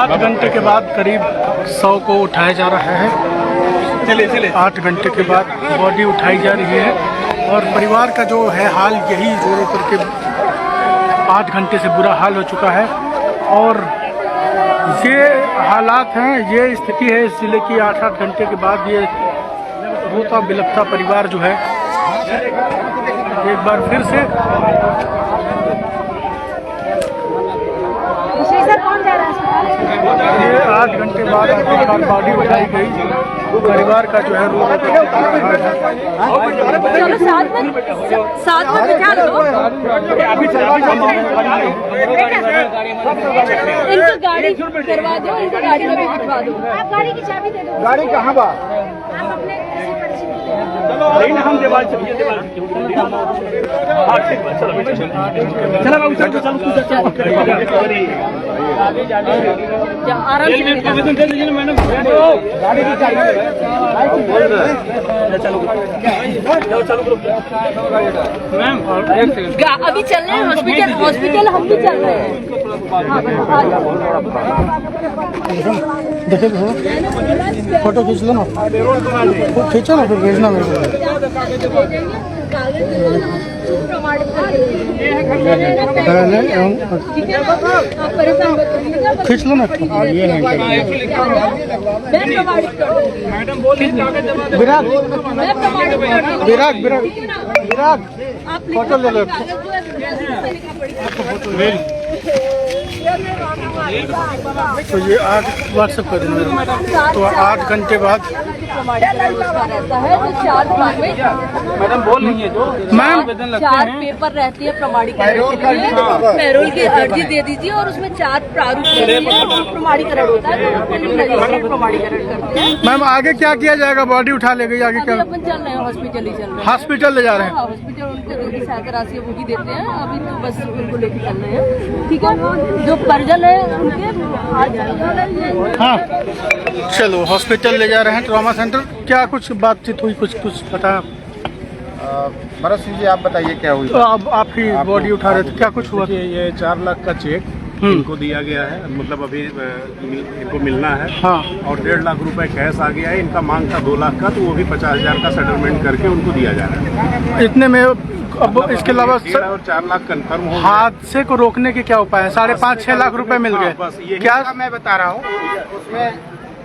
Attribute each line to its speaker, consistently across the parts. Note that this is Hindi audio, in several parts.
Speaker 1: 8 घंटे के बाद करीब 100 को उठाया जा रहा है। 8 घंटे के बाद बॉडी उठाई जा रही है और परिवार का जो है हाल यही रो रो करके 8 घंटे से बुरा हाल हो चुका है। और ये हालात हैं, ये स्थिति है इस जिले की। 8 घंटे के बाद ये रोता बिलखता परिवार जो है एक बार फिर से ये 8 घंटे बाद आखिरकार बॉडी उठाई गई। परिवार का जो है रो रो
Speaker 2: चलो साथ में बिठा लो। इनको गाड़ी करवा दो, इनको गाड़ी में भी बिठवा दो। आप गाड़ी की चाबी दे दो।
Speaker 3: गाड़ी कहाँ बा?
Speaker 2: आप अपने
Speaker 3: लेकिन हम देवाल चलिए
Speaker 2: आराम से
Speaker 3: गाड़ी की चाहिए।
Speaker 1: मैम
Speaker 2: अभी चल रहे हैं हॉस्पिटल हम भी चल रहे हैं।
Speaker 1: देखो फोटो खींच लो ना, खींचो ना फिर भेजना मेरे को। खींच लो ना। विराग विराग विराग विराग फोटो ले लो। तो ये 8 व्हाट्सएप कर देना। तो 8 घंटे बाद
Speaker 2: रहता है तो 4
Speaker 3: मैडम बोल रही है जो
Speaker 1: मैम
Speaker 2: 4 पेपर रहती है प्रमाणीकरण के लिए। पैरोल की अर्जी दे दीजिए और उसमें 4 प्रारूप रहती है और प्रमाणीकरण होता है। तो प्रमाणीकरण करते हैं।
Speaker 1: मैम आगे क्या किया जाएगा? बॉडी उठा ले गई, आगे क्या?
Speaker 2: अपन चल रहे हैं हॉस्पिटल ही चल रहे हैं।
Speaker 1: हॉस्पिटल ले जा रहे हैं।
Speaker 2: हॉस्पिटल उनको जो भी सहायता राशि है वो ही देते हैं। अभी तो बस उनको लेके चल रहे हैं। ठीक है, जो परिजन है उनके
Speaker 1: हाँ चलो हॉस्पिटल ले जा रहे हैं, ट्रॉमा सेंटर। क्या कुछ बातचीत हुई? कुछ पता?
Speaker 3: भरत सिंह जी आप बताइए क्या हुई?
Speaker 1: तो अब आप ही बॉडी उठा रहे थे, क्या कुछ हुआ?
Speaker 4: ये 4 लाख का चेक इनको दिया गया है, मतलब अभी इनको मिलना है।
Speaker 1: हाँ।
Speaker 4: और 1.5 लाख रुपए कैश आ गया है। इनका मांग था 2 लाख का, तो वो भी 50,000 का सेटलमेंट करके उनको दिया जा रहा है।
Speaker 1: इतने में अब इसके अलावा
Speaker 4: 1.5 और 4 लाख कंफर्म हो गया।
Speaker 1: हादसे को रोकने के क्या उपाय है? 5.5-6 लाख रुपए मिल गए।
Speaker 4: बस यही
Speaker 1: क्या
Speaker 3: मैं बता रहा हूँ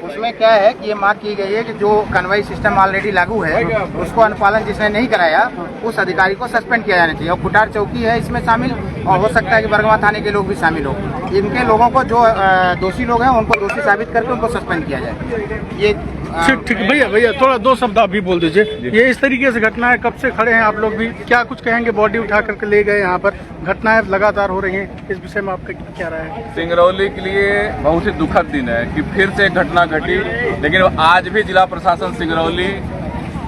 Speaker 3: उसमें क्या है कि ये मांग की गई है कि जो कन्वॉय सिस्टम ऑलरेडी लागू है उसको अनुपालन जिसने नहीं कराया उस अधिकारी को सस्पेंड किया जाना चाहिए। और कुटार चौकी है इसमें शामिल, और हो सकता है कि बरगवा थाने के लोग भी शामिल हो। इनके लोगों को जो दोषी लोग हैं उनको दोषी साबित करके उनको सस्पेंड किया जाए। ये
Speaker 1: ठीक भैया थोड़ा 2 शब्द आप भी बोल दीजिए। ये इस तरीके से घटना है, कब से खड़े हैं आप लोग भी, क्या कुछ कहेंगे? बॉडी उठा करके ले गए, यहाँ पर घटनाएं लगातार हो रही हैं, इस विषय में आपका क्या राय है?
Speaker 5: सिंगरौली के लिए बहुत ही दुखद दिन है कि फिर से एक घटना घटी, लेकिन आज भी जिला प्रशासन सिंगरौली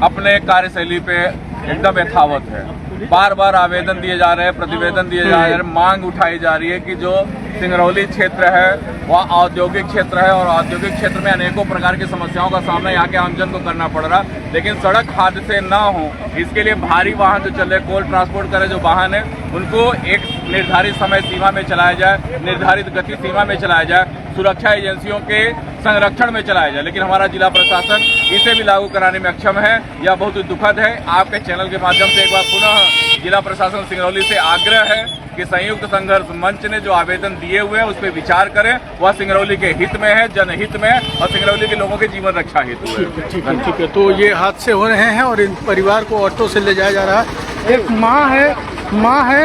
Speaker 5: अपने कार्यशैली पे एकदम यथावत है। बार बार आवेदन दिए जा रहे हैं, प्रतिवेदन दिए जा रहे हैं, मांग उठाई जा रही है कि जो सिंगरौली क्षेत्र है वह औद्योगिक क्षेत्र है और औद्योगिक क्षेत्र में अनेकों प्रकार की समस्याओं का सामना यहाँ के आमजन को करना पड़ रहा है। लेकिन सड़क हादसे ना हो इसके लिए भारी वाहन जो चल रहे, कोल ट्रांसपोर्ट करे जो वाहन है, उनको एक निर्धारित समय सीमा में चलाया जाए, निर्धारित गति सीमा में चलाया जाए, सुरक्षा एजेंसियों के संरक्षण में चलाया जाए। लेकिन हमारा जिला प्रशासन इसे भी लागू कराने में अक्षम है। यह बहुत ही दुखद है। आपके चैनल के माध्यम से एक बार पुनः जिला प्रशासन सिंगरौली से आग्रह है कि संयुक्त संघर्ष मंच ने जो आवेदन दिए हुए हैं उस पर विचार करें। वह सिंगरौली के हित में है, जनहित में है और सिंगरौली के लोगों के जीवन रक्षा हेतु है।
Speaker 1: ठीक है। तो ये हादसे हो रहे हैं और इन परिवार को ऑटो से ले जाया जा रहा है। एक माँ है।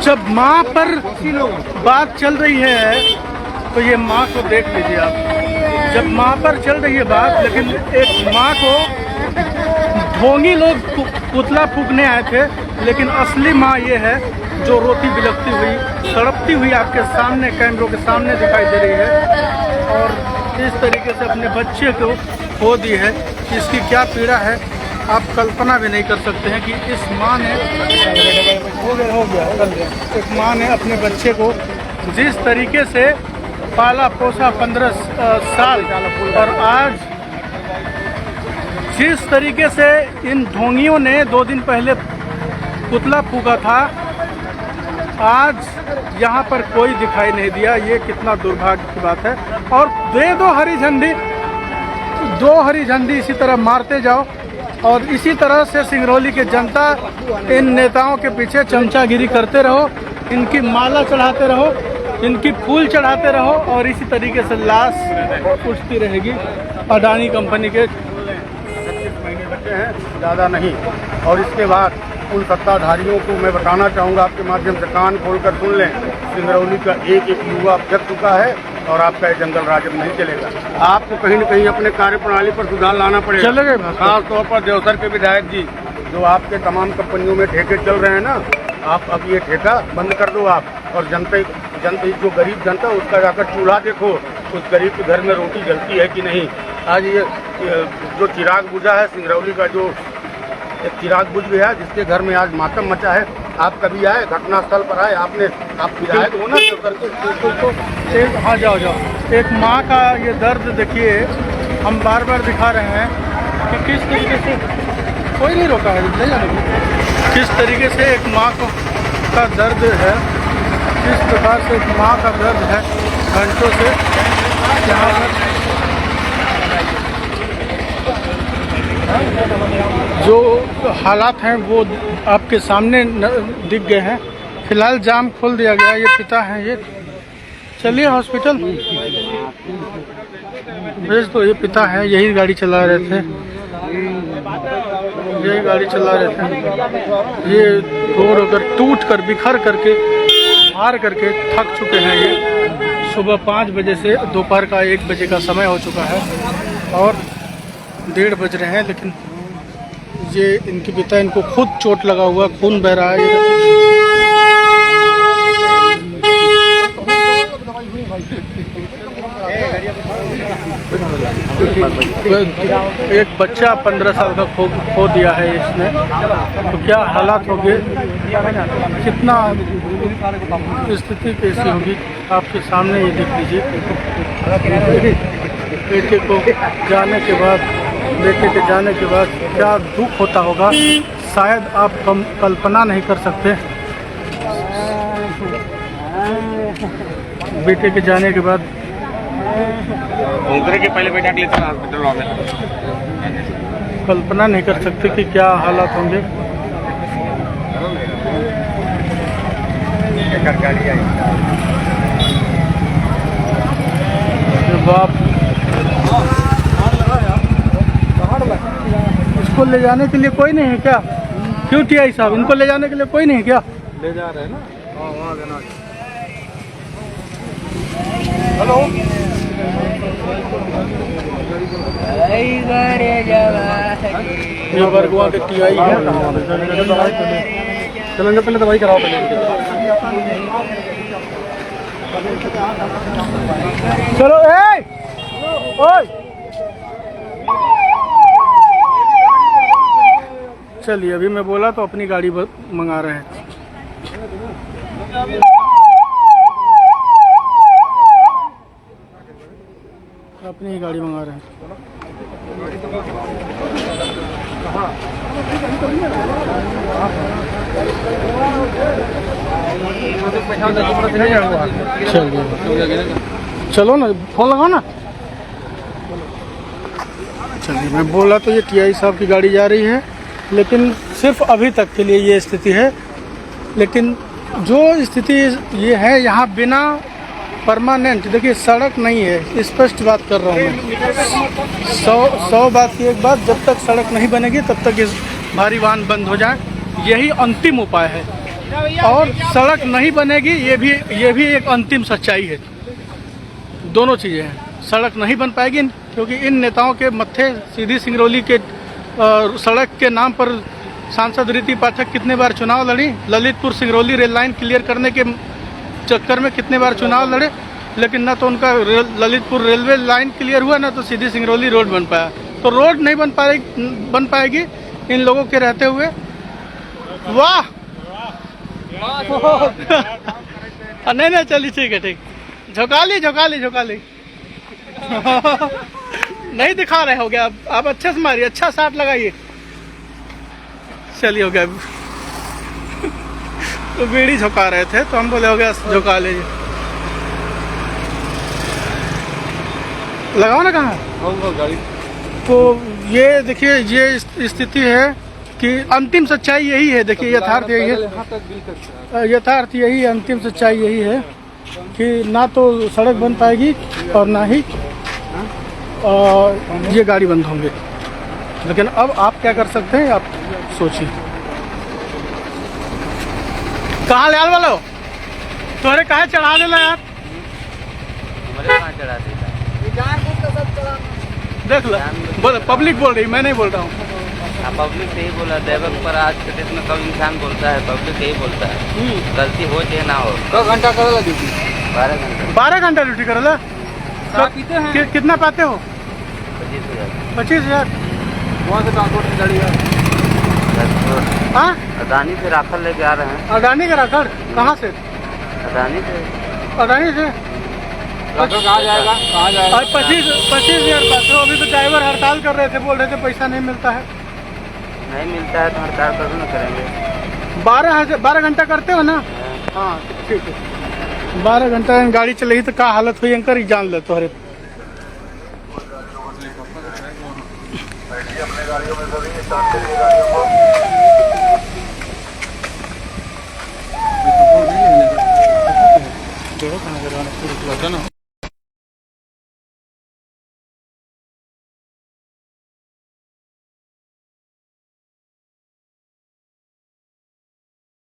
Speaker 1: जब माँ पर बात चल रही है तो ये माँ को देख लीजिए आप। जब माँ पर चल रही है बात, लेकिन एक माँ को ढोंगी लोग पुतला फूकने आए थे, लेकिन असली माँ ये है जो रोती बिलखती हुई, तड़पती हुई आपके सामने, कैमरों के सामने दिखाई दे रही है और इस तरीके से अपने बच्चे को खो दी है। इसकी क्या पीड़ा है आप कल्पना भी नहीं कर सकते हैं कि इस माँ ने एक माँ ने अपने बच्चे को जिस तरीके से पाला पोसा 15 साल, और आज जिस तरीके से इन ढोंगियों ने 2 दिन पहले पुतला फूका था, आज यहाँ पर कोई दिखाई नहीं दिया। ये कितना दुर्भाग्य की बात है। और दे दो हरी झंडी, दो हरी झंडी इसी तरह मारते जाओ और इसी तरह से सिंगरौली की जनता इन नेताओं के पीछे चमचागिरी करते रहो, इनकी माला चढ़ाते रहो, इनकी फूल चढ़ाते रहो और इसी तरीके से लाश उठती रहेगी। अडानी कंपनी के
Speaker 4: 36 महीने बचे हैं, ज़्यादा नहीं। और इसके बाद उन सत्ताधारियों को मैं बताना चाहूँगा, आपके माध्यम से कान खोलकर सुन लें, सिंगरौली का एक एक युवा जग चुका है और आपका ये जंगल राज अब नहीं चलेगा। आपको कहीं न कहीं अपने कार्यप्रणाली पर सुधार लाना पड़ेगा।
Speaker 1: चलेगा
Speaker 4: खास तौर पर देवसर के विधायक जी, जो आपके तमाम कंपनियों में ठेके चल रहे हैं ना, आप अब ये ठेका बंद कर दो आप। और जनता जो गरीब जनता, उसका जाकर चूल्हा देखो, उस गरीब के घर में रोटी जलती है कि नहीं। आज ये जो चिराग बुझा है सिंगरौली का, जो एक चिराग बुझ गया, जिसके घर में आज मातम मचा है। आप कभी आए घटनास्थल पर आए? आप विधायक हो ना,
Speaker 1: एक हाँ जाओ एक माँ का ये दर्द देखिए, हम बार बार दिखा रहे हैं कि किस तरीके से कोई नहीं रोका है, किस तरीके से एक माँ का दर्द है, किस प्रकार से एक माँ का दर्द है घंटों से। यहाँ पर जो हालात हैं वो आपके सामने दिख गए हैं। फिलहाल जाम खोल दिया गया। ये पिता हैं, ये चलिए हॉस्पिटल भेज दो। ये पिता हैं, यही गाड़ी चला रहे थे, यही गाड़ी चला रहे थे। ये रोड अगर टूट कर बिखर करके हार करके थक चुके हैं। ये सुबह 5 बजे से दोपहर का 1 बजे का समय हो चुका है और 1:30 बज रहे हैं, लेकिन ये इनके पिता, इनको खुद चोट लगा हुआ, खून बह रहा है। एक बच्चा 15 साल का खो दिया है इसने, तो क्या हालात होंगे, कितना स्थिति कैसी होगी, आपके सामने ये देख लीजिए। बेटे को जाने के बाद, बेटे के जाने के बाद क्या दुख होता होगा, शायद आप कल्पना नहीं कर सकते। बेटे के जाने के बाद
Speaker 5: के पहले बेटा के लिए हॉस्पिटल में
Speaker 1: कल्पना नहीं कर सकते कि क्या हालात होंगे। बाप, इसको ले जाने के लिए कोई नहीं है क्या? क्यों टीआई साहब, इनको ले जाने के लिए कोई नहीं है क्या? ले जा रहे हैं ना। हेलो, ये बरगुआ के टीआई है। चलेंगे, पहले दवाई कराओ पहले। चलो ओए, चलिए, अभी मैं बोला तो अपनी गाड़ी मंगा रहे हैं। अपनी ही गाड़ी मंगा रहे हैं। चलो ना, फोन लगाओ ना। चलिए, मैं बोला तो ये टीआई साहब की गाड़ी जा रही है, लेकिन सिर्फ अभी तक के लिए ये स्थिति है। लेकिन जो स्थिति ये है यहाँ बिना परमानेंट, देखिए सड़क नहीं है, स्पष्ट बात कर रहा हूँ मैं। 100 बात की एक बात, जब तक सड़क नहीं बनेगी तब तक इस भारी वाहन बंद हो जाए, यही अंतिम उपाय है। और सड़क नहीं बनेगी, ये भी एक अंतिम सच्चाई है। दोनों चीज़ें हैं। सड़क नहीं बन पाएगी क्योंकि इन नेताओं के मत्थे सीधी सिंगरौली के सड़क के नाम पर सांसद रीति पाठक कितने बार चुनाव लड़ी, Lalitpur Singrauli rail line clear करने के चक्कर में कितने बार चुनाव लड़े, लेकिन न तो उनका ललितपुर रेलवे लाइन क्लियर हुआ, न तो सीधी सिंगरौली रोड बन पाया। तो रोड नहीं बन पाएगी इन लोगों के रहते हुए। वाह नहीं, चलिए ठीक है, ठीक। झोंका ली नहीं दिखा रहे हो गया आप अच्छे से मारिए, अच्छा शॉट लगाइए। चलिए, हो गया। तो बीड़ी झुका रहे थे तो हम बोले हो गया झुका लीजिए। लगाओ ना कहाँ। तो ये देखिए ये स्थिति है कि अंतिम सच्चाई यही है। देखिए यथार्थ यही है, यथार्थ यही है, अंतिम सच्चाई यही है कि ना तो सड़क बन पाएगी और ना ही ये गाड़ी बंद होंगे। लेकिन अब आप क्या कर सकते हैं, आप सोचिए। कहाँ ले वालो तोरे कहा चढ़ा देला यार,
Speaker 6: चढ़ा देता
Speaker 1: देख लो। बोल पब्लिक बोल रही, मैं नहीं बोल रहा हूँ।
Speaker 6: पब्लिक से ही बोला दैवक पर आज के डेट में कब इंसान बोलता है, पब्लिक यही बोलता है। गलती हो चाहे ना हो।
Speaker 3: कब घंटा करेगा ड्यूटी?
Speaker 6: 12 घंटे।
Speaker 1: 12 घंटा ड्यूटी करेला। कितना पाते हो?
Speaker 6: 25,000।
Speaker 1: 25,000।
Speaker 3: वहाँ से ट्रांसपोर्ट की गाड़ी है।
Speaker 1: हाँ,
Speaker 6: अदानी से राफेल लेके आ रहे हैं।
Speaker 1: अडानी का राखड़ कहाँ से?
Speaker 6: अदानी से।
Speaker 1: अडानी से
Speaker 3: राफेल कहाँ जाएगा? कहाँ जाएगा?
Speaker 1: आज 25,000 पाते हो। अभी तो ड्राइवर हड़ताल कर रहे थे, बोल रहे थे पैसा नहीं मिलता है।
Speaker 6: नहीं मिलता है तो हड़ताल कर ना करेंगे।
Speaker 1: 12 घंटा करते हो ना? हाँ ठीक है। 12 घंटा गाड़ी चलेगी तो क्या हालत हुई अंकर ही जान ले तोहरे।